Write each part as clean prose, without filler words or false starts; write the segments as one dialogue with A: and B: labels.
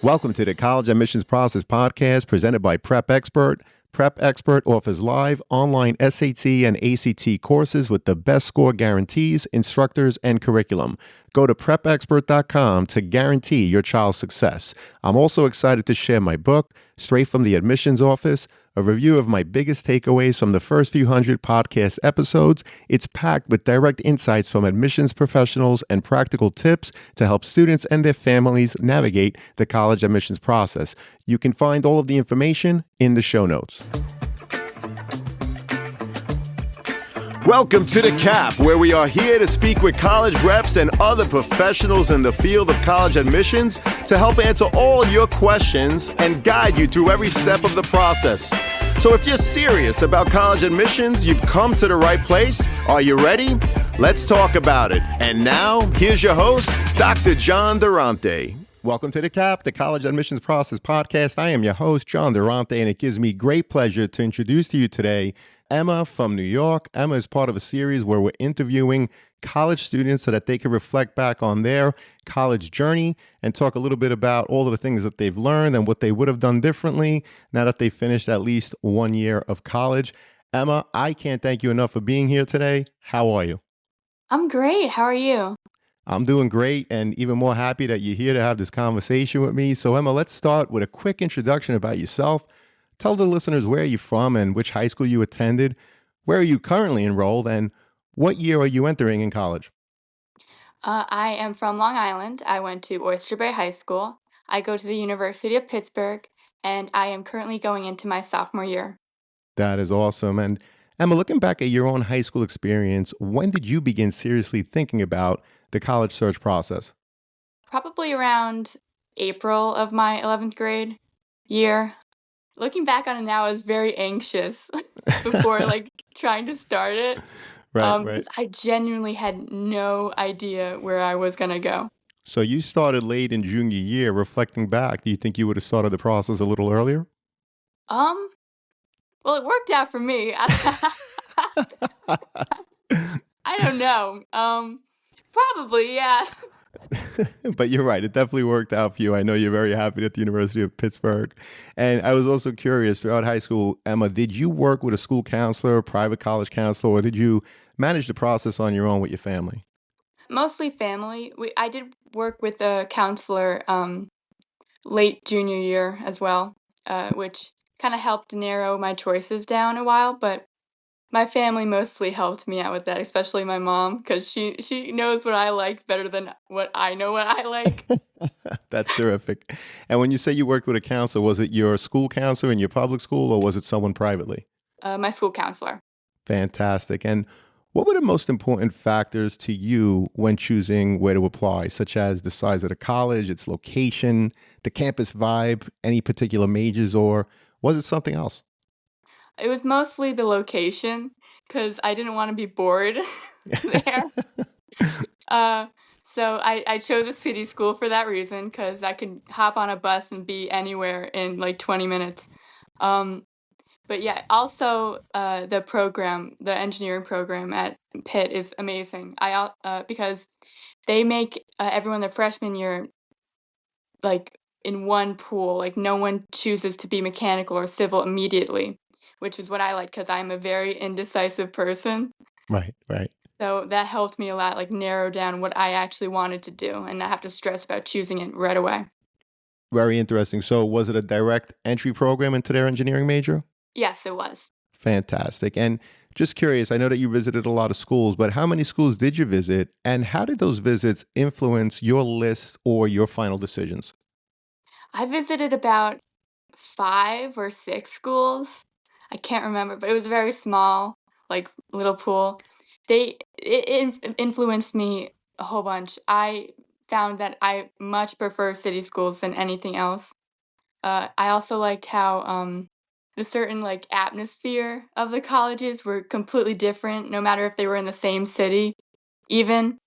A: Welcome to the College Admissions Process Podcast presented by Prep Expert. Prep Expert offers live online SAT and ACT courses with the best score guarantees, instructors, and curriculum. Go to prepexpert.com to guarantee your child's success. I'm also excited to share my book, Straight from the Admissions Office, a review of my biggest takeaways from the first few hundred podcast episodes. It's packed with direct insights from admissions professionals and practical tips to help students and their families navigate the college admissions process. You can find all of the information in the show notes. Welcome to The Cap, where we are here to speak with college reps and other professionals in the field of college admissions to help answer all your questions and guide you through every step of the process. So if you're serious about college admissions, you've come to the right place. Are you ready? Let's talk about it. And now, here's your host, Dr. John Durante. Welcome to The Cap, the College Admissions Process Podcast. I am your host, John Durante, and it gives me great pleasure to introduce to you today Emma from New York. Emma is part of a series where we're interviewing college students so that they can reflect back on their college journey and talk a little bit about all of the things that they've learned and what they would have done differently now that they finished at least 1 year of college. Emma, I can't thank you enough for being here today. How are you?
B: I'm great. How are you?
A: I'm doing great and even more happy that you're here to have this conversation with me. So Emma, let's start with a quick introduction about yourself. Tell the listeners where you're from and which high school you attended, where are you currently enrolled, and what year are you entering in college?
B: I am from Long Island. I went to Oyster Bay High School. I go to the University of Pittsburgh, and I am currently going into my sophomore year.
A: That is awesome. And Emma, looking back at your own high school experience, when did you begin seriously thinking about the college search process?
B: Probably around April of my 11th grade year. Looking back on it now, I was very anxious before trying to start it.
A: Right.
B: Because I genuinely had no idea where I was gonna go.
A: So you started late in junior year. Reflecting back, do you think you would have started the process a little earlier?
B: Um, well, it worked out for me. I don't know. Probably, yeah.
A: But you're right. It definitely worked out for you. I know you're very happy at the University of Pittsburgh. And I was also curious, throughout high school, Emma, did you work with a school counselor, private college counselor, or did you manage the process on your own with your family?
B: Mostly family. I did work with a counselor late junior year as well, which kind of helped narrow my choices down a while, but my family mostly helped me out with that, especially my mom, because she knows what I like better than what I know what I like.
A: That's terrific. And when you say you worked with a counselor, was it your school counselor in your public school, or was it someone privately?
B: My school counselor.
A: Fantastic. And what were the most important factors to you when choosing where to apply, such as the size of the college, its location, the campus vibe, any particular majors, or was it something else?
B: It was mostly the location, because I didn't want to be bored there. Uh, so I chose a city school for that reason, because I could hop on a bus and be anywhere in like 20 minutes. Um, but yeah, also the engineering program at Pitt is amazing. Because they make everyone their freshman year like in one pool. Like no one chooses to be mechanical or civil immediately, which is what I like because I'm a very indecisive person.
A: Right.
B: So that helped me a lot, like narrow down what I actually wanted to do and not have to stress about choosing it right away.
A: Very interesting. So was it a direct entry program into their engineering major?
B: Yes, it was.
A: Fantastic. And just curious, I know that you visited a lot of schools, but how many schools did you visit? And how did those visits influence your list or your final decisions?
B: I visited about 5 or 6 schools. I can't remember, but it was very small, like little pool. It influenced me a whole bunch. I found that I much prefer city schools than anything else. I also liked how the certain like atmosphere of the colleges were completely different, no matter if they were in the same city, even.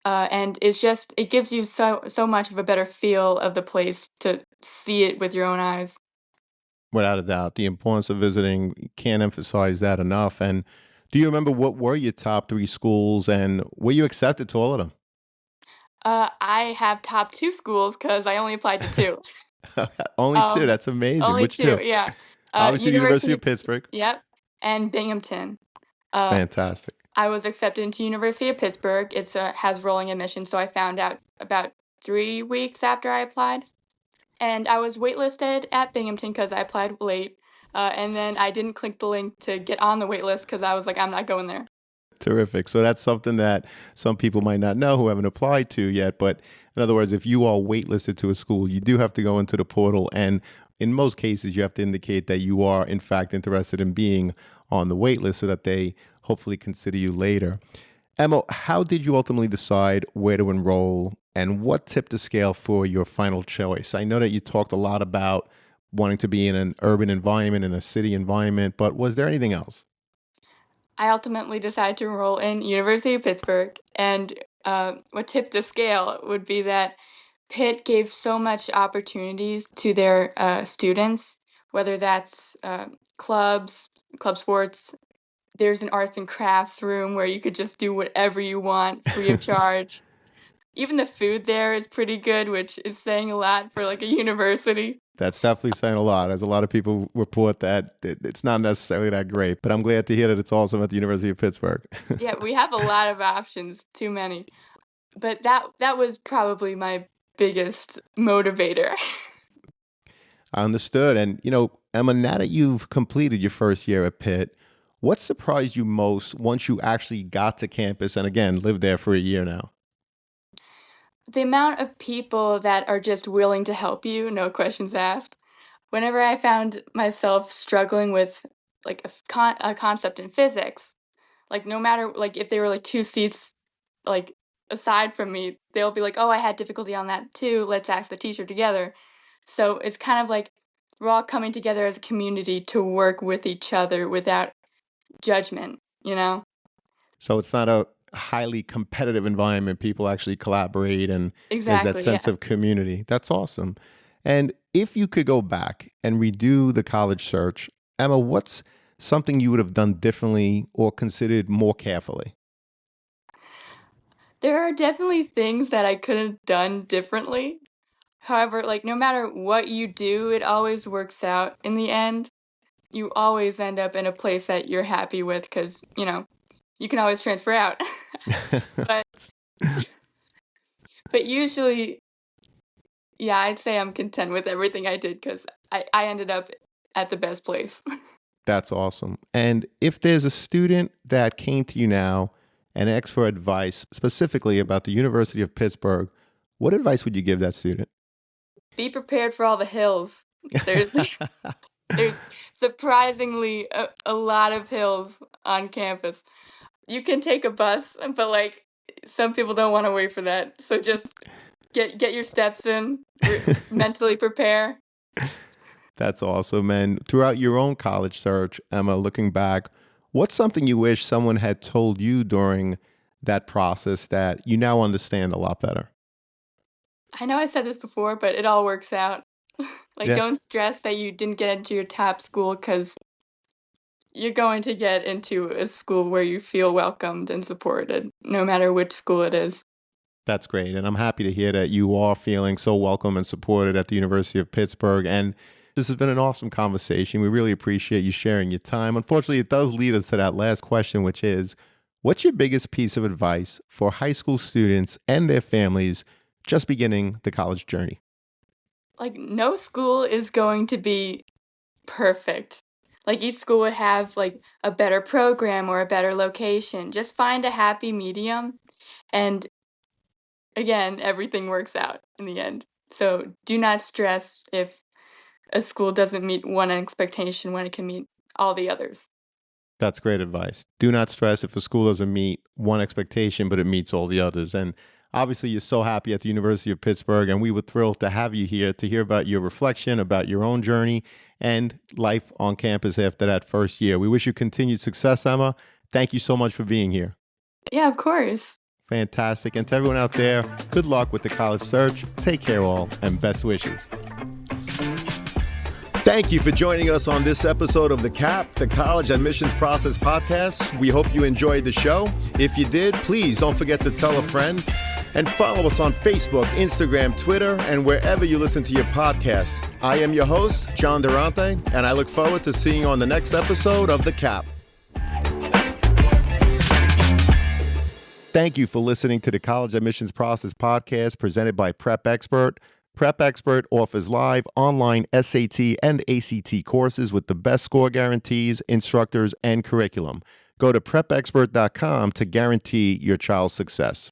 B: And it gives you so much of a better feel of the place to see it with your own eyes.
A: Without a doubt, the importance of visiting, can't emphasize that enough. And do you remember what were your top three schools and were you accepted to all of them?
B: I have top 2 schools because I only applied to 2.
A: Only two.
B: Um,
A: That's amazing.
B: only
A: Which
B: two,
A: two?
B: yeah.
A: Obviously, the University
B: University,
A: of Pittsburgh.
B: yep, and Binghamton. Uh,
A: Fantastic.
B: I was accepted into University of Pittsburgh. It's has rolling admission, so I found out about 3 weeks after I applied. And I was waitlisted at Binghamton because I applied late. And then I didn't click the link to get on the waitlist because I was like, I'm not going there.
A: Terrific. So that's something that some people might not know who haven't applied to yet. But in other words, if you are waitlisted to a school, you do have to go into the portal. And in most cases, you have to indicate that you are, in fact, interested in being on the wait list so that they hopefully consider you later. Emma, how did you ultimately decide where to enroll and what tipped the scale for your final choice? I know that you talked a lot about wanting to be in an urban environment, in a city environment, but was there anything else?
B: I ultimately decided to enroll in University of Pittsburgh. And what tipped the scale would be that Pitt gave so much opportunities to their students, whether that's club sports. There's an arts and crafts room where you could just do whatever you want free of charge. Even the food there is pretty good, which is saying a lot for like a university.
A: That's definitely saying a lot, as a lot of people report that it's not necessarily that great. But I'm glad to hear that it's awesome at the University of Pittsburgh.
B: Yeah, we have a lot of options, too many. But that was probably my biggest motivator.
A: I understood. And, Emma, now that you've completed your first year at Pitt, what surprised you most once you actually got to campus and again lived there for a year now?
B: The amount of people that are just willing to help you, no questions asked. Whenever I found myself struggling with like a concept in physics, like no matter like if they were like two seats like aside from me, they'll be like, "Oh, I had difficulty on that too. Let's ask the teacher together." So it's kind of like we're all coming together as a community to work with each other without judgment, you know?
A: So it's not a highly competitive environment. People actually collaborate and there's that
B: Exactly,
A: sense
B: yes.
A: of community. That's awesome. And if you could go back and redo the college search, Emma, what's something you would have done differently or considered more carefully?
B: There are definitely things that I could have done differently. However, like no matter what you do, it always works out in the end. You always end up in a place that you're happy with because, you can always transfer out. But but usually, yeah, I'd say I'm content with everything I did because I ended up at the best place.
A: That's awesome. And if there's a student that came to you now and asked for advice specifically about the University of Pittsburgh, what advice would you give that student?
B: Be prepared for all the hills. There's there's surprisingly a lot of hills on campus. You can take a bus, but like some people don't want to wait for that. So just get your steps in, mentally prepare.
A: That's awesome. And throughout your own college search, Emma, looking back, what's something you wish someone had told you during that process that you now understand a lot better?
B: I know I said this before, but it all works out. Like,
A: Yeah,
B: don't stress that you didn't get into your top school because you're going to get into a school where you feel welcomed and supported, no matter which school it is.
A: that's great. And I'm happy to hear that you are feeling so welcome and supported at the University of Pittsburgh. And this has been an awesome conversation. We really appreciate you sharing your time. Unfortunately, it does lead us to that last question, which is what's your biggest piece of advice for high school students and their families just beginning the college journey?
B: Like, no school is going to be perfect. Like, each school would have, like, a better program or a better location. Just find a happy medium, and again, everything works out in the end. So do not stress if a school doesn't meet one expectation when it can meet all the others.
A: That's great advice. Do not stress if a school doesn't meet one expectation, but it meets all the others. And obviously, you're so happy at the University of Pittsburgh, and we were thrilled to have you here to hear about your reflection, about your own journey, and life on campus after that first year. We wish you continued success, Emma. Thank you so much for being here.
B: Yeah, of course.
A: Fantastic. And to everyone out there, good luck with the college search. Take care, all, and best wishes. Thank you for joining us on this episode of the CAP, the College Admissions Process Podcast. We hope you enjoyed the show. If you did, please don't forget to tell a friend. And follow us on Facebook, Instagram, Twitter, and wherever you listen to your podcasts. I am your host, John Durante, and I look forward to seeing you on the next episode of The Cap. Thank you for listening to the College Admissions Process Podcast presented by Prep Expert. Prep Expert offers live online SAT and ACT courses with the best score guarantees, instructors, and curriculum. Go to prepexpert.com to guarantee your child's success.